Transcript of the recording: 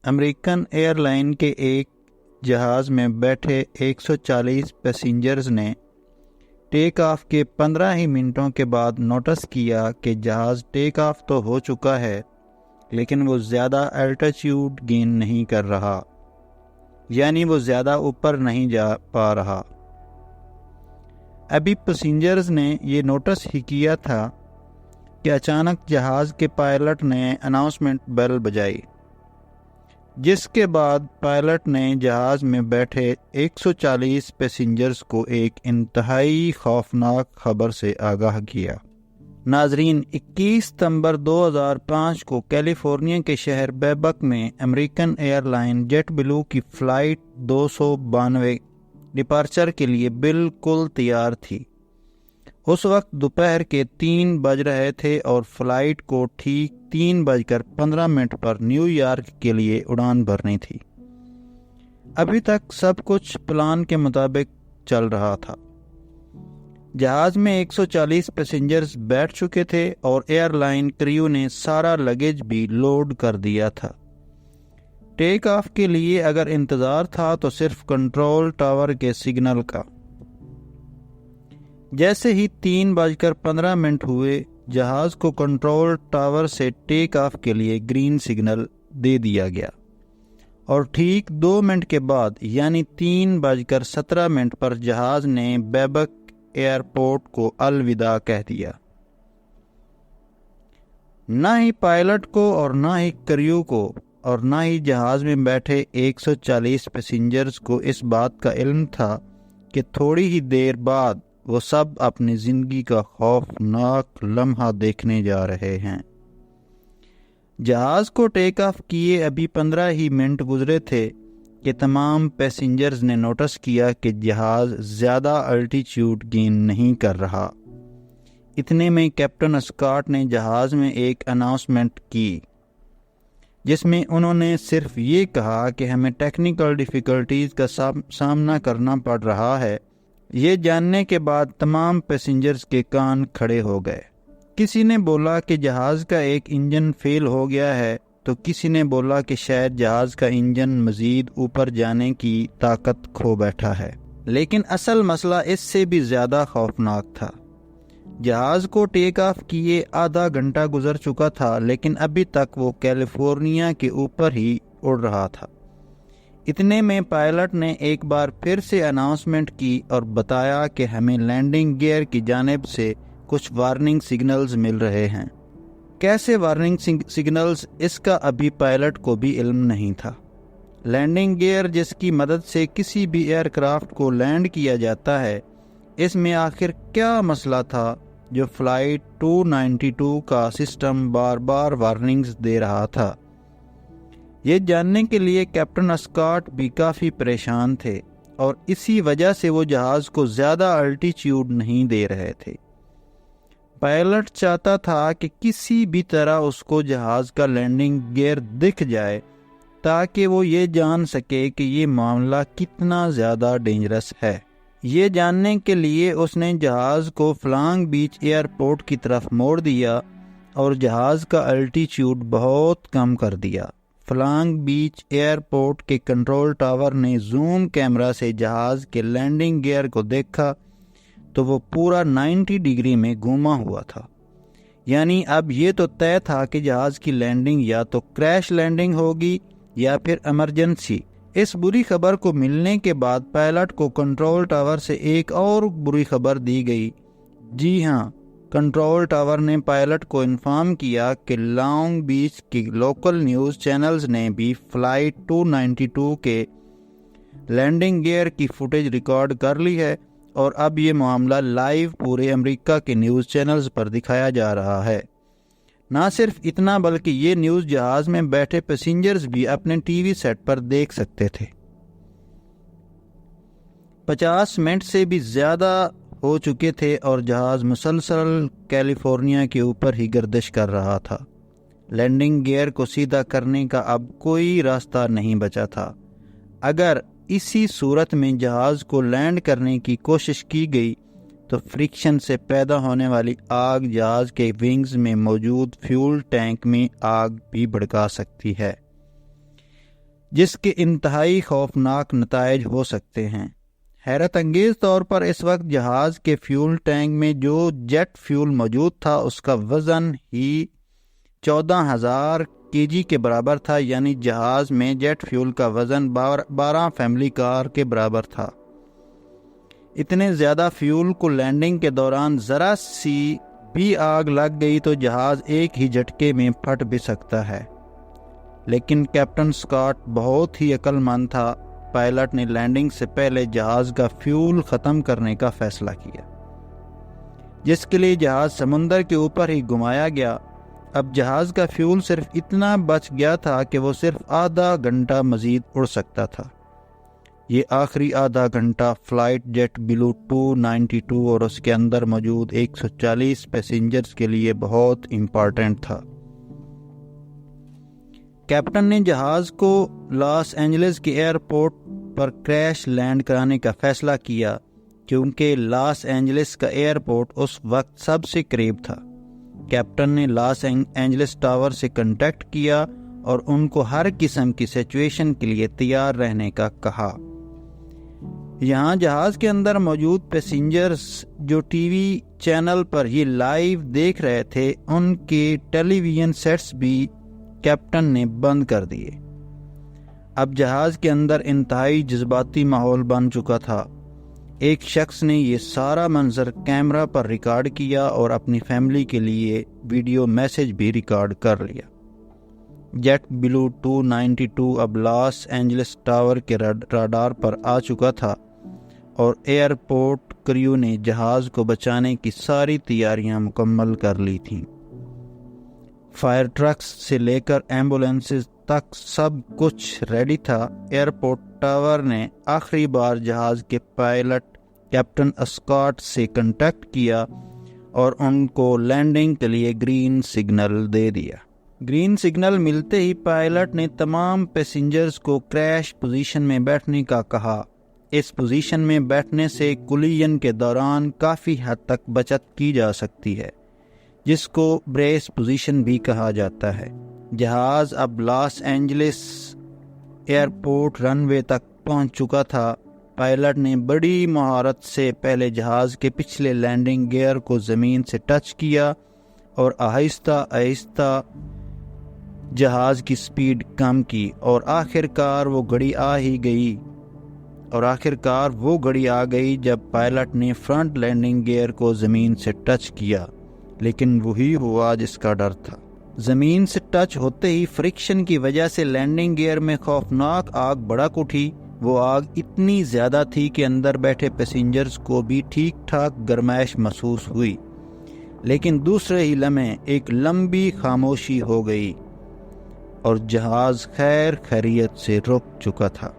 American air line کے ایک جہاز میں بیٹھے 140 پیسنجرز نے ٹیک آف کے 15 ہی منٹوں کے بعد نوٹس کیا کہ جہاز ٹیک آف تو ہو چکا ہے لیکن وہ زیادہ الٹیچیوڈ گین نہیں کر رہا، یعنی وہ زیادہ اوپر نہیں جا پا رہا۔ ابھی پیسنجرز نے یہ نوٹس ہی کیا تھا کہ اچانک جہاز کے پائلٹ نے اناؤنسمنٹ بیل بجائی، جس کے بعد پائلٹ نے جہاز میں بیٹھے 140 پیسنجرز کو ایک انتہائی خوفناک خبر سے آگاہ کیا۔ ناظرین، 21 ستمبر 2005 کو کیلیفورنیا کے شہر بیبک میں امریکن ایئر لائن جیٹ بلو کی فلائٹ 292 ڈپارچر کے لیے بالکل تیار تھی۔ اس وقت دوپہر کے 3 بج رہے تھے اور فلائٹ کو ٹھیک 3:15 پر نیو یارک کے لیے اڑان بھرنی تھی۔ ابھی تک سب کچھ پلان کے مطابق چل رہا تھا۔ جہاز میں 140 پیسنجرز بیٹھ چکے تھے اور ایئر لائن کریو نے سارا لگیج بھی لوڈ کر دیا تھا۔ ٹیک آف کے لیے اگر انتظار تھا تو صرف کنٹرول ٹاور کے سگنل کا۔ جیسے ہی 3:15 ہوئے، جہاز کو کنٹرول ٹاور سے ٹیک آف کے لیے گرین سگنل دے دیا گیا اور ٹھیک 2 منٹ کے بعد یعنی 3:17 پر جہاز نے بیبک ایئرپورٹ کو الوداع کہہ دیا۔ نہ ہی پائلٹ کو اور نہ ہی کریو کو اور نہ ہی جہاز میں بیٹھے 140 پیسنجرز کو اس بات کا علم تھا کہ تھوڑی ہی دیر بعد وہ سب اپنی زندگی کا خوفناک لمحہ دیکھنے جا رہے ہیں۔ جہاز کو ٹیک آف کیے ابھی 15 ہی منٹ گزرے تھے کہ تمام پیسنجرز نے نوٹس کیا کہ جہاز زیادہ الٹیچیوڈ گین نہیں کر رہا۔ اتنے میں کیپٹن اسکاٹ نے جہاز میں ایک اناؤنسمنٹ کی، جس میں انہوں نے صرف یہ کہا کہ ہمیں ٹیکنیکل ڈیفیکلٹیز کا سامنا کرنا پڑ رہا ہے۔ یہ جاننے کے بعد تمام پیسنجرز کے کان کھڑے ہو گئے۔ کسی نے بولا کہ جہاز کا ایک انجن فیل ہو گیا ہے تو کسی نے بولا کہ شاید جہاز کا انجن مزید اوپر جانے کی طاقت کھو بیٹھا ہے، لیکن اصل مسئلہ اس سے بھی زیادہ خوفناک تھا۔ جہاز کو ٹیک آف کیے آدھا گھنٹہ گزر چکا تھا لیکن ابھی تک وہ کیلیفورنیا کے اوپر ہی اڑ رہا تھا۔ اتنے میں پائلٹ نے ایک بار پھر سے اناؤنسمنٹ کی اور بتایا کہ ہمیں لینڈنگ گیئر کی جانب سے کچھ وارننگ سگنلز مل رہے ہیں۔ کیسے وارننگ سگنلز، اس کا ابھی پائلٹ کو بھی علم نہیں تھا۔ لینڈنگ گیئر جس کی مدد سے کسی بھی ایئر کرافٹ کو لینڈ کیا جاتا ہے، اس میں آخر کیا مسئلہ تھا جو فلائٹ 292 کا سسٹم بار بار وارننگز دے رہا تھا؟ یہ جاننے کے لیے کیپٹن اسکاٹ بھی کافی پریشان تھے اور اسی وجہ سے وہ جہاز کو زیادہ الٹیچیوڈ نہیں دے رہے تھے۔ پائلٹ چاہتا تھا کہ کسی بھی طرح اس کو جہاز کا لینڈنگ گیئر دکھ جائے تاکہ وہ یہ جان سکے کہ یہ معاملہ کتنا زیادہ ڈینجرس ہے۔ یہ جاننے کے لیے اس نے جہاز کو فلانگ بیچ ایئرپورٹ کی طرف موڑ دیا اور جہاز کا الٹیچیوڈ بہت کم کر دیا۔ فلانگ بیچ ایئرپورٹ کے کنٹرول ٹاور نے زوم کیمرہ سے جہاز کے لینڈنگ گیئر کو دیکھا تو وہ پورا 90 ڈگری میں گھوما ہوا تھا، یعنی اب یہ تو طے تھا کہ جہاز کی لینڈنگ یا تو کریش لینڈنگ ہوگی یا پھر ایمرجنسی۔ اس بری خبر کو ملنے کے بعد پائلٹ کو کنٹرول ٹاور سے ایک اور بری خبر دی گئی۔ جی ہاں، کنٹرول ٹاور نے پائلٹ کو انفارم کیا کہ لانگ بیچ کی لوکل نیوز چینلز نے بھی فلائٹ 292 کے لینڈنگ گیئر کی فوٹیج ریکارڈ کر لی ہے اور اب یہ معاملہ لائیو پورے امریکہ کے نیوز چینلز پر دکھایا جا رہا ہے۔ نہ صرف اتنا بلکہ یہ نیوز جہاز میں بیٹھے پیسنجرز بھی اپنے ٹی وی سیٹ پر دیکھ سکتے تھے۔ 50 منٹ سے بھی زیادہ ہو چکے تھے اور جہاز مسلسل کیلیفورنیا کے اوپر ہی گردش کر رہا تھا۔ لینڈنگ گیئر کو سیدھا کرنے کا اب کوئی راستہ نہیں بچا تھا۔ اگر اسی صورت میں جہاز کو لینڈ کرنے کی کوشش کی گئی تو فرکشن سے پیدا ہونے والی آگ جہاز کے ونگز میں موجود فیول ٹینک میں آگ بھی بھڑکا سکتی ہے۔ جس کے انتہائی خوفناک نتائج ہو سکتے ہیں۔ حیرت انگیز طور پر اس وقت جہاز کے فیول ٹینک میں جو جیٹ فیول موجود تھا اس کا وزن ہی 14,000 kg کے برابر تھا، یعنی جہاز میں جیٹ فیول کا وزن 12 فیملی کار کے برابر تھا۔ اتنے زیادہ فیول کو لینڈنگ کے دوران ذرا سی بھی آگ لگ گئی تو جہاز ایک ہی جھٹکے میں پھٹ بھی سکتا ہے، لیکن کیپٹن اسکاٹ بہت ہی عقل مند تھا۔ پائلٹ نے لینڈنگ سے پہلے جہاز کا فیول ختم کرنے کا فیصلہ کیا، جس کے لیے جہاز سمندر کے اوپر ہی گھمایا گیا۔ اب جہاز کا فیول صرف اتنا بچ گیا تھا کہ وہ صرف آدھا گھنٹہ مزید اڑ سکتا تھا۔ یہ آخری آدھا گھنٹہ فلائٹ جیٹ بلو 292 اور اس کے اندر موجود 140 پیسنجرز کے لیے بہت امپورٹنٹ تھا۔ کیپٹن نے جہاز کو لاس اینجلس کے ایئرپورٹ پر کریش لینڈ کرانے کا فیصلہ کیا، کیونکہ لاس اینجلس کا ایئرپورٹ اس وقت سب سے قریب تھا۔ کیپٹن نے لاس اینجلس ٹاور سے کنٹیکٹ کیا اور ان کو ہر قسم کی سچویشن کے لیے تیار رہنے کا کہا۔ یہاں جہاز کے اندر موجود پیسنجرز جو ٹی وی چینل پر یہ لائیو دیکھ رہے تھے، ان کے ٹیلی ویژن سیٹس بھی کیپٹن نے بند کر دیے۔ اب جہاز کے اندر انتہائی جذباتی ماحول بن چکا تھا۔ ایک شخص نے یہ سارا منظر کیمرہ پر ریکارڈ کیا اور اپنی فیملی کے لیے ویڈیو میسج بھی ریکارڈ کر لیا۔ جیٹ بلو 292 اب لاس اینجلس ٹاور کے راڈار پر آ چکا تھا اور ایئرپورٹ کریو نے جہاز کو بچانے کی ساری تیاریاں مکمل کر لی تھیں۔ فائر ٹرکس سے لے کر ایمبولینسز تک سب کچھ ریڈی تھا۔ ایئرپورٹ ٹاور نے آخری بار جہاز کے پائلٹ کیپٹن اسکاٹ سے کنٹیکٹ کیا اور ان کو لینڈنگ کے لیے گرین سگنل دے دیا۔ گرین سگنل ملتے ہی پائلٹ نے تمام پیسنجرز کو کریش پوزیشن میں بیٹھنے کا کہا۔ اس پوزیشن میں بیٹھنے سے کولیجن کے دوران کافی حد تک بچت کی جا سکتی ہے، جس کو بریس پوزیشن بھی کہا جاتا ہے۔ جہاز اب لاس اینجلس ایئرپورٹ رن وے تک پہنچ چکا تھا۔ پائلٹ نے بڑی مہارت سے پہلے جہاز کے پچھلے لینڈنگ گیئر کو زمین سے ٹچ کیا اور آہستہ آہستہ جہاز کی سپیڈ کم کی، اور آخر کار وہ گھڑی آ گئی جب پائلٹ نے فرنٹ لینڈنگ گیئر کو زمین سے ٹچ کیا، لیکن وہی ہوا جس کا ڈر تھا۔ زمین سے ٹچ ہوتے ہی فرکشن کی وجہ سے لینڈنگ گیئر میں خوفناک آگ بھڑک اٹھی۔ وہ آگ اتنی زیادہ تھی کہ اندر بیٹھے پیسنجرز کو بھی ٹھیک ٹھاک گرمائش محسوس ہوئی، لیکن دوسرے ہی لمحے ایک لمبی خاموشی ہو گئی اور جہاز خیر خیریت سے رک چکا تھا۔